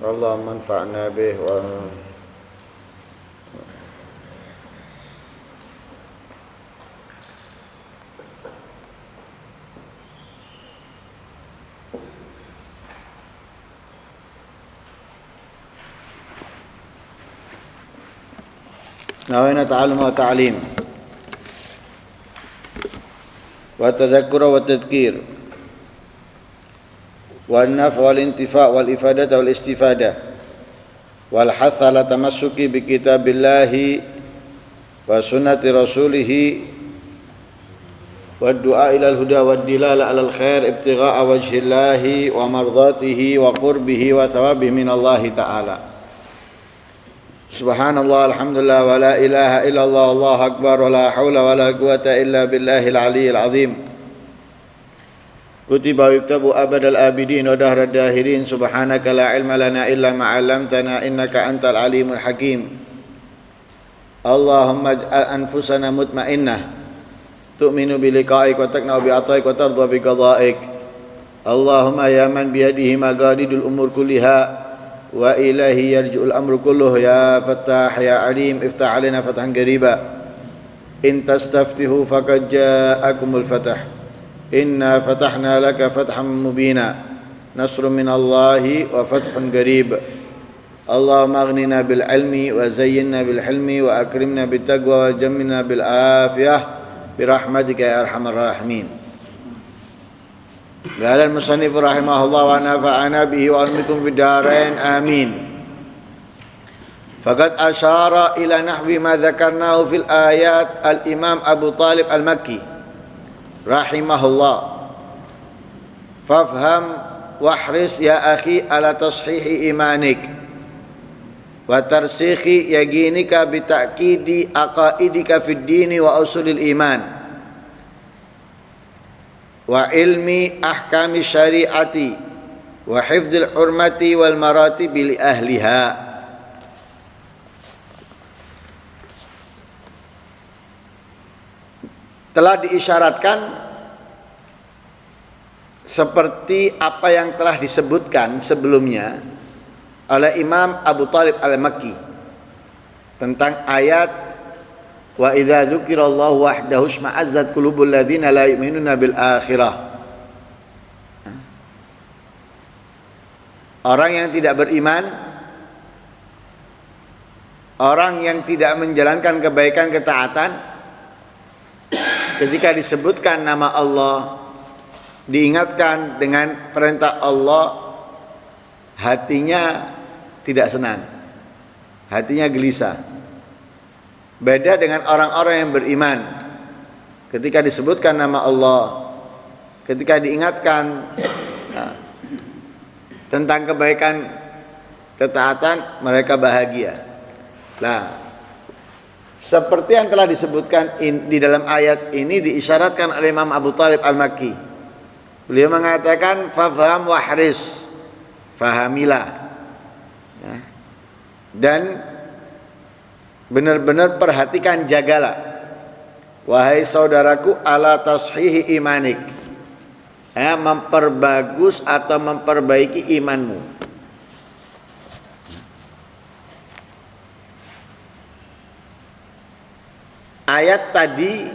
اللهم انفعنا به نوينا تعلم وتعليم والتذكر والتذكير والنفع والانتفاع والإفادة والاستفادة والحث على تمسك بكتاب الله وسنة رسوله والدعاء إلى الهدى والدلالة على الخير ابتغاء وجه الله ومرضاته وقربه وثوابه من الله تعالى. Subhanallah, alhamdulillah, wa la ilaha illallah, Allahu akbar, wa la hawla wa la quwata illa billahil aliyyil azim. Kutiba wa yuktabu abadal abidin wa dahrad dahirin. Subhanaka la ilma lana illa ma 'allamtana innaka antal alimul hakim. Allahumma ij'al anfusana mutmainnah tu'minu bi liqa'ik wa taqna'u bi ata'ik wa tardha bi qada'ik. Allahumma ya man biyadihi maqalidul umur kulliha wa ilahi yarji'ul amru kulluh ya fattah ya alim iftah alaina fathan qariba in tastaftihu faqad ja'akumul fath inna fatahna laka fathan mubina nasrun minallahi wa fathun qarib. Allahumma aghnina bil ilmi wa zayyinna bil hilmi wa akrimna bit taqwa wa jammilna bil afiyah birahmatika ya arhamar rahimin. Qala al-musannif rahimahullah wa nafa'ana bihi wa almikum fid darain amin. Faqad asyara ila nahwi ma dzakarnahu fil ayat al-Imam Abu Talib al-Makki rahimahullah. Fafham wahris ya akhi ala tashihi imanik wa tarsikhi yaqinika bi ta'kidi aqaidika fid dini wa usulil iman wa ilmi ahkami syariati wa hifdzil hurmati wal maratibi li ahliha. Telah diisyaratkan seperti apa yang telah disebutkan sebelumnya oleh Imam Abu Talib al-Makki tentang ayat wa idza dzukirallahu wahdahu shma'azzat qulubul ladzina la yu'minuna bil akhirah. Orang yang tidak beriman, orang yang tidak menjalankan kebaikan ketaatan, ketika disebutkan nama Allah, diingatkan dengan perintah Allah, hatinya tidak senang, hatinya gelisah. Beda dengan orang-orang yang beriman, ketika disebutkan nama Allah, ketika diingatkan tentang kebaikan ketaatan, mereka bahagia. Nah, seperti yang telah disebutkan di dalam ayat ini diisyaratkan oleh Imam Abu Talib al-Makki. Beliau mengatakan fafham wahris, fahamilah ya. Dan benar-benar perhatikan, jagalah wahai saudaraku ala tashihi imanik, ya, memperbagus atau memperbaiki imanmu. Ayat tadi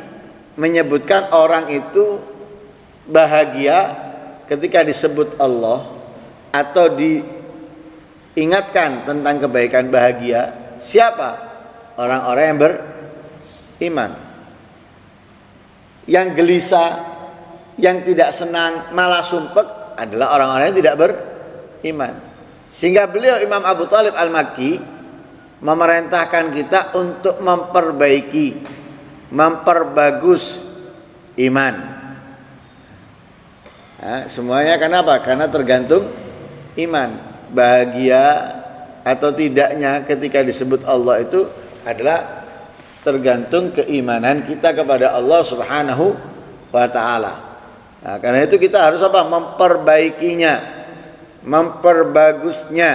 menyebutkan orang itu bahagia ketika disebut Allah atau diingatkan tentang kebaikan. Bahagia siapa? Orang-orang yang beriman. Yang gelisah, yang tidak senang, malah sumpek adalah orang-orang yang tidak beriman. Sehingga beliau Imam Abu Talib al-Makki memerintahkan kita untuk memperbaiki, memperbagus iman. Nah, semuanya kenapa? Karena tergantung iman. Bahagia atau tidaknya ketika disebut Allah itu adalah tergantung keimanan kita kepada Allah Subhanahu wa ta'ala. Nah, karena itu kita harus apa? Memperbaikinya, memperbagusnya.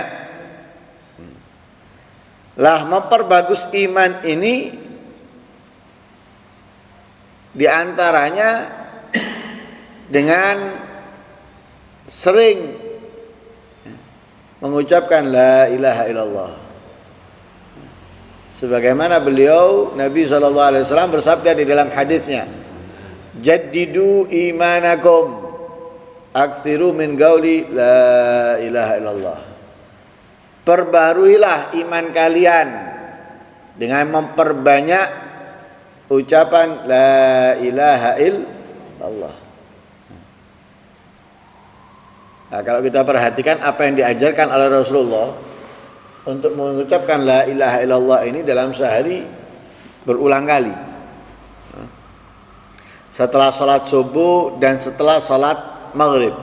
Lah, memperbagus iman ini diantaranya dengan sering mengucapkan la ilaha illallah. Sebagaimana beliau Nabi SAW bersabda di dalam hadisnya, jaddidu imanakum aktsiru min qauli la ilaha illallah. Perbaharuilah iman kalian dengan memperbanyak ucapan la ilaha illallah. Nah, kalau kita perhatikan apa yang diajarkan oleh Rasulullah untuk mengucapkan la ilaha illallah ini dalam sehari berulang kali. Setelah salat subuh dan setelah salat maghrib.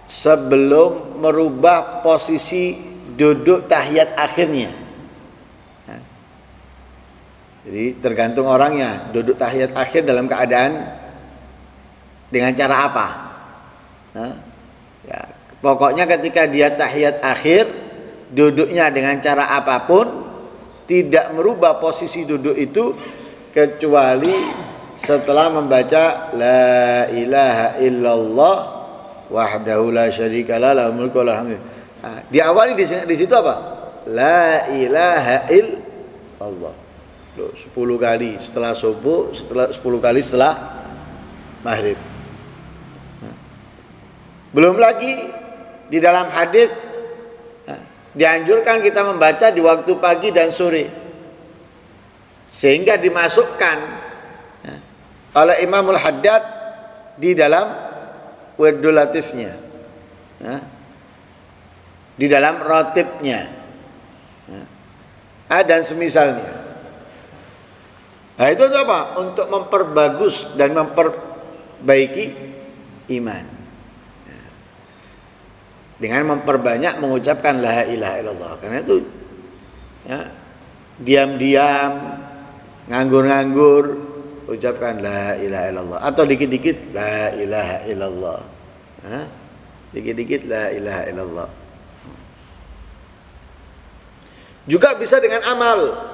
Sebelum merubah posisi duduk tahiyat akhirnya. Jadi tergantung orangnya, duduk tahiyat akhir dalam keadaan dengan cara apa? Ya, pokoknya ketika dia tahiyat akhir, duduknya dengan cara apapun, tidak merubah posisi duduk itu kecuali setelah membaca la ilaha illallah wahdahu la syarikalah lahul mulku wa lahul hamdu. Nah, diawali di situ apa? La ilaha illallah. 10 kali setelah subuh, setelah 10 kali setelah maghrib. Belum lagi di dalam hadis dianjurkan kita membaca di waktu pagi dan sore, sehingga dimasukkan oleh Imamul Haddad di dalam Wirdul Latifnya, di dalam rotibnya, dan semisalnya. Nah, itu untuk apa? Untuk memperbagus dan memperbaiki iman. Dengan memperbanyak mengucapkan la ilaha illallah. Karena itu ya, diam-diam, nganggur-nganggur ucapkan la ilaha illallah, atau dikit-dikit la ilaha illallah. Dikit-dikit la ilaha illallah. Juga bisa dengan amal.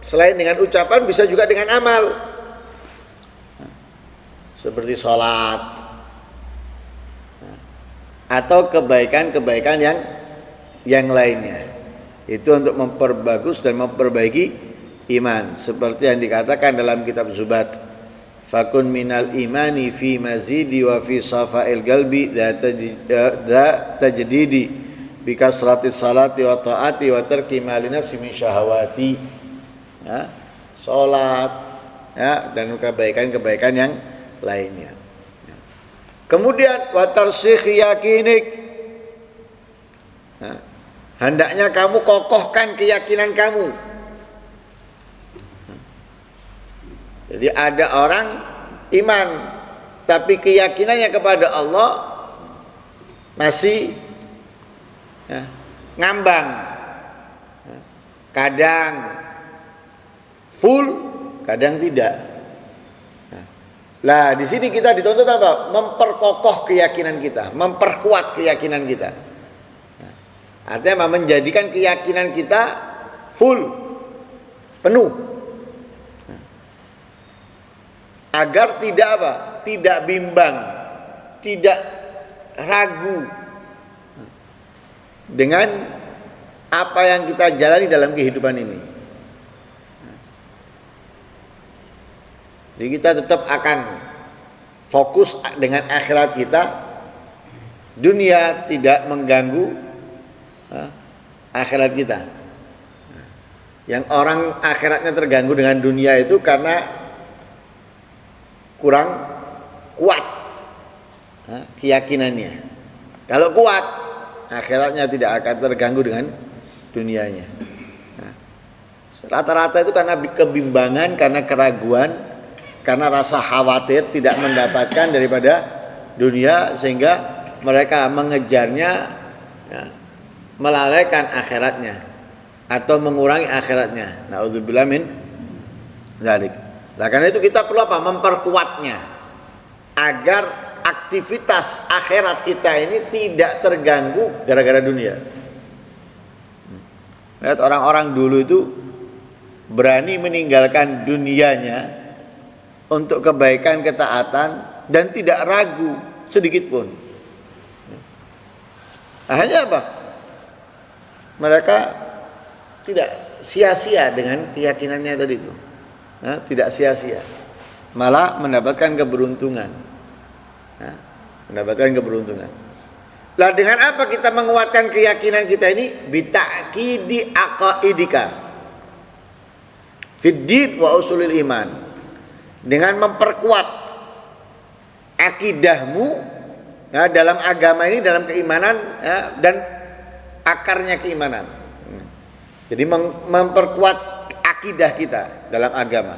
Selain dengan ucapan, bisa juga dengan amal. Seperti sholat, atau kebaikan-kebaikan yang lainnya. Itu untuk memperbagus dan memperbaiki iman, seperti yang dikatakan dalam kitab Zubat, fakun minal imani fi mazidi wa fi safa'il qalbi da tajdidi bi kasratis salati wa taati wa tarki ma li nafsi min syahawati. Ya, salat, ya, dan kebaikan-kebaikan yang lainnya. Kemudian watarsikh yakinik, hendaknya kamu kokohkan keyakinan kamu. Jadi ada orang iman tapi keyakinannya kepada Allah masih ngambang, kadang full, kadang tidak. Lah, di sini kita dituntut apa? Memperkokoh keyakinan kita, memperkuat keyakinan kita. Artinya menjadikan keyakinan kita full, penuh, agar tidak apa? Tidak bimbang, tidak ragu dengan apa yang kita jalani dalam kehidupan ini. Jadi kita tetap akan fokus dengan akhirat kita. Dunia tidak mengganggu akhirat kita. Yang orang akhiratnya terganggu dengan dunia itu karena kurang kuat keyakinannya. Kalau kuat, akhiratnya tidak akan terganggu dengan dunianya. Rata-rata itu karena kebimbangan, karena keraguan, karena rasa khawatir tidak mendapatkan daripada dunia, sehingga mereka mengejarnya, melalaikan akhiratnya atau mengurangi akhiratnya. Na'udzubillah min dzalik. Nah, karena itu kita perlu apa? Memperkuatnya agar aktivitas akhirat kita ini tidak terganggu gara-gara dunia. Lihat orang-orang dulu itu berani meninggalkan dunianya untuk kebaikan, ketaatan, dan tidak ragu sedikit pun. Akhirnya apa? Mereka tidak sia-sia dengan keyakinannya tadi itu. Tidak sia-sia. Malah mendapatkan keberuntungan. Mendapatkan keberuntungan. Lah dengan apa kita menguatkan keyakinan kita ini? Bita'kidi aqaidika fid din wa usulil iman. Dengan memperkuat akidahmu dalam agama ini, dalam keimanan dan akarnya keimanan. Jadi memperkuat akidah kita dalam agama.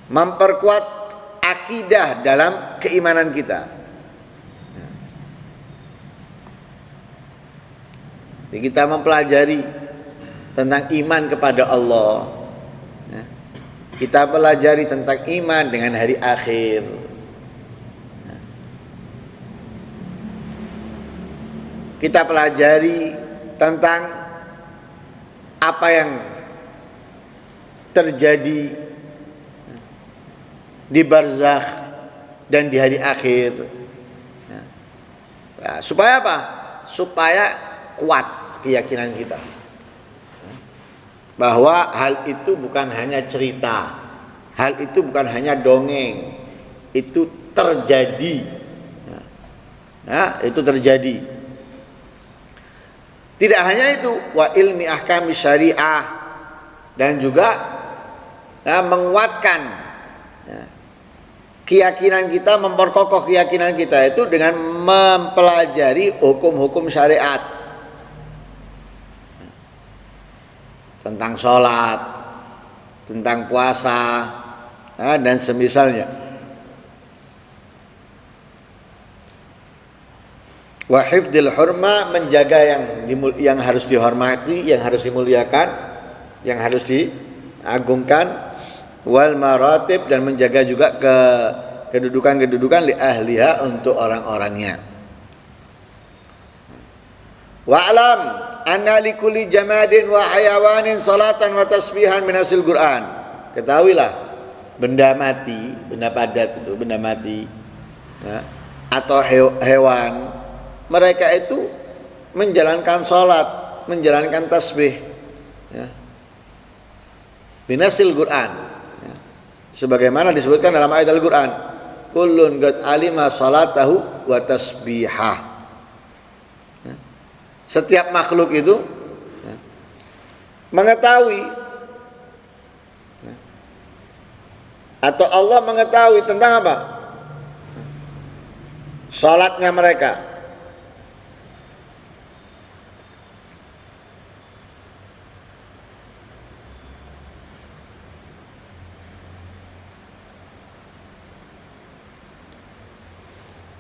Memperkuat akidah dalam keimanan kita. Jadi kita mempelajari tentang iman kepada Allah. Kita pelajari tentang iman dengan hari akhir. Kita pelajari tentang apa yang terjadi di barzakh dan di hari akhir. Nah, supaya apa? Supaya kuat keyakinan kita bahwa hal itu bukan hanya cerita, hal itu bukan hanya dongeng, itu terjadi. Itu terjadi. Tidak hanya itu, wa ilmi ahkami syariah, dan juga menguatkan keyakinan kita, memperkokoh keyakinan kita itu dengan mempelajari hukum-hukum syariat tentang sholat, tentang puasa, dan semisalnya. Wa hifdzil hurma, menjaga yang harus dihormati, yang harus dimuliakan, yang harus diagungkan. Wal maratib, dan menjaga juga kedudukan-kedudukan li ahliha, untuk orang-orangnya. Wa'lam anna likulli jamadin wa hayawanin salatan wa tasbihan min hasil Quran. Ketahuilah, benda mati, benda padat itu, benda mati atau hewan, mereka itu menjalankan salat, menjalankan tasbih binasil Quran, sebagaimana disebutkan dalam ayat Al-Quran, kullun qad alima salatahu wa tasbihah. Setiap makhluk itu mengetahui, atau Allah mengetahui tentang apa? Salatnya mereka.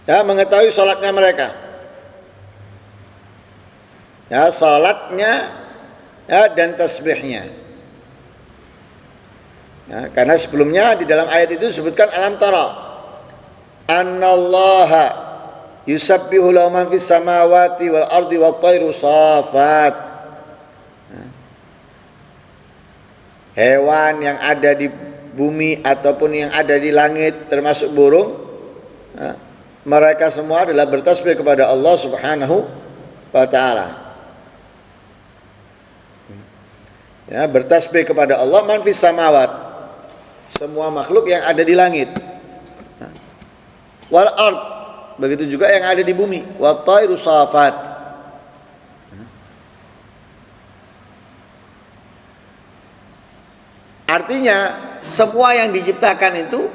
Mengetahui salatnya mereka. Salatnya dan tasbihnya. Karena sebelumnya di dalam ayat itu disebutkan alam tara annallaha yusabbihu lahu man fis samawati wal ardi wat thairu shafat. Hewan yang ada di bumi ataupun yang ada di langit, termasuk burung, mereka semua adalah bertasbih kepada Allah Subhanahu wa ta'ala. Bertasbih kepada Allah, man fis samawat, semua makhluk yang ada di langit, wal ard, begitu juga yang ada di bumi, wat thairu shafat. Artinya semua yang diciptakan itu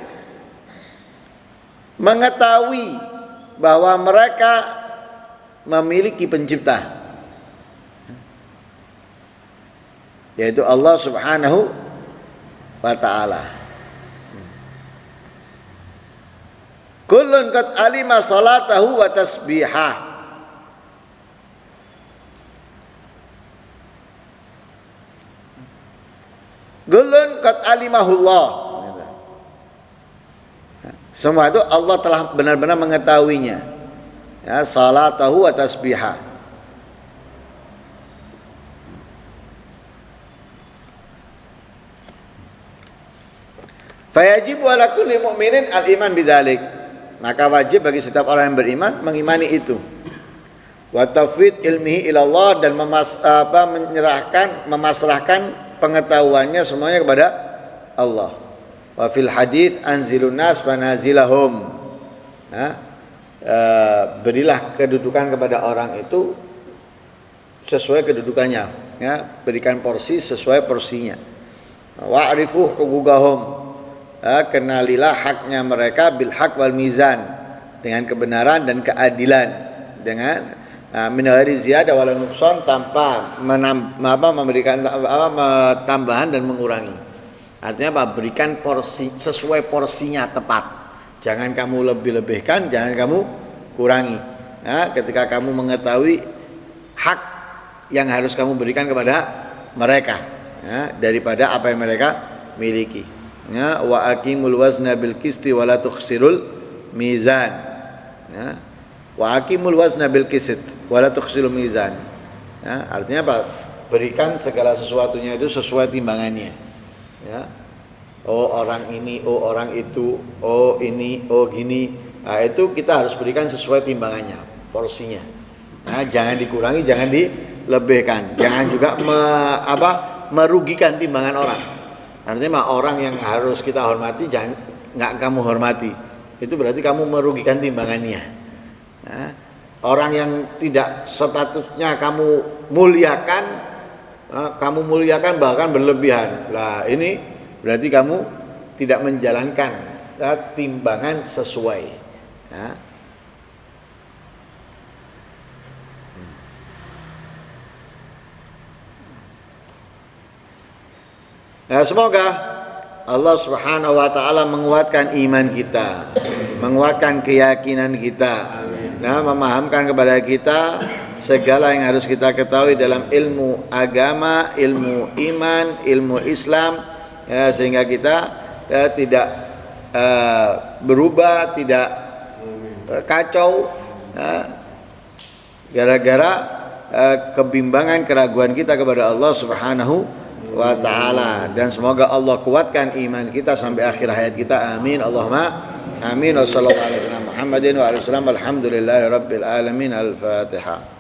mengetahui bahwa mereka memiliki pencipta, yaitu Allah Subhanahu wa ta'ala. Kullun qad alima salatahu wa tasbihah. Kullun qad alimahullah. Semua itu Allah telah benar-benar mengetahuinya. Salatahu wa tasbihah. Fayajibu ala kulli mu'minin al-iman bidzalik. Maka wajib bagi setiap orang yang beriman mengimani itu. Wa tafwid ilmihi ilallah, dan memasrahkan pengetahuannya semuanya kepada Allah. Wa fil hadits anzilun nas manazilahum. Berilah kedudukan kepada orang itu sesuai kedudukannya, ya, berikan porsi sesuai porsinya. Wa'rifu huquqahum, kenalilah haknya mereka, bil haq wal mizan, dengan kebenaran dan keadilan, dengan min ghairi ziyadah wala nuqsan, tanpa memberikan tambahan dan mengurangi. Artinya apa? Berikan porsi sesuai porsinya tepat. Jangan kamu lebih-lebihkan, jangan kamu kurangi. Ketika kamu mengetahui hak yang harus kamu berikan kepada mereka, daripada apa yang mereka miliki. Wa aqimul wazna bil qisti wa la tukhsirul mizan. Wa aqimul wazna bil qist wa la tukhsirul mizan. Artinya apa? Berikan segala sesuatunya itu sesuai timbangannya. Ya. Oh orang ini, oh orang itu, oh ini, oh gini. Itu kita harus berikan sesuai timbangannya, porsinya. Jangan dikurangi, jangan dilebihkan. Jangan juga merugikan timbangan orang. Artinya orang yang harus kita hormati jangan nggak kamu hormati. Itu berarti kamu merugikan timbangannya. Orang yang tidak sepatutnya kamu muliakan bahkan berlebihan. Lah ini berarti kamu tidak menjalankan timbangan sesuai. Semoga Allah Subhanahu wa taala menguatkan iman kita, menguatkan keyakinan kita, memahamkan kepada kita segala yang harus kita ketahui dalam ilmu agama, ilmu iman, ilmu Islam, sehingga kita tidak berubah, tidak kacau gara-gara kebimbangan, keraguan kita kepada Allah Subhanahu wa ta'ala. Dan semoga Allah kuatkan iman kita sampai akhir hayat kita. Amin. Allahumma amin. Wassallallahu alaihi wasallam Muhammadin wa alihi wasallam. Alhamdulillahi rabbil alamin. Al-Fatihah.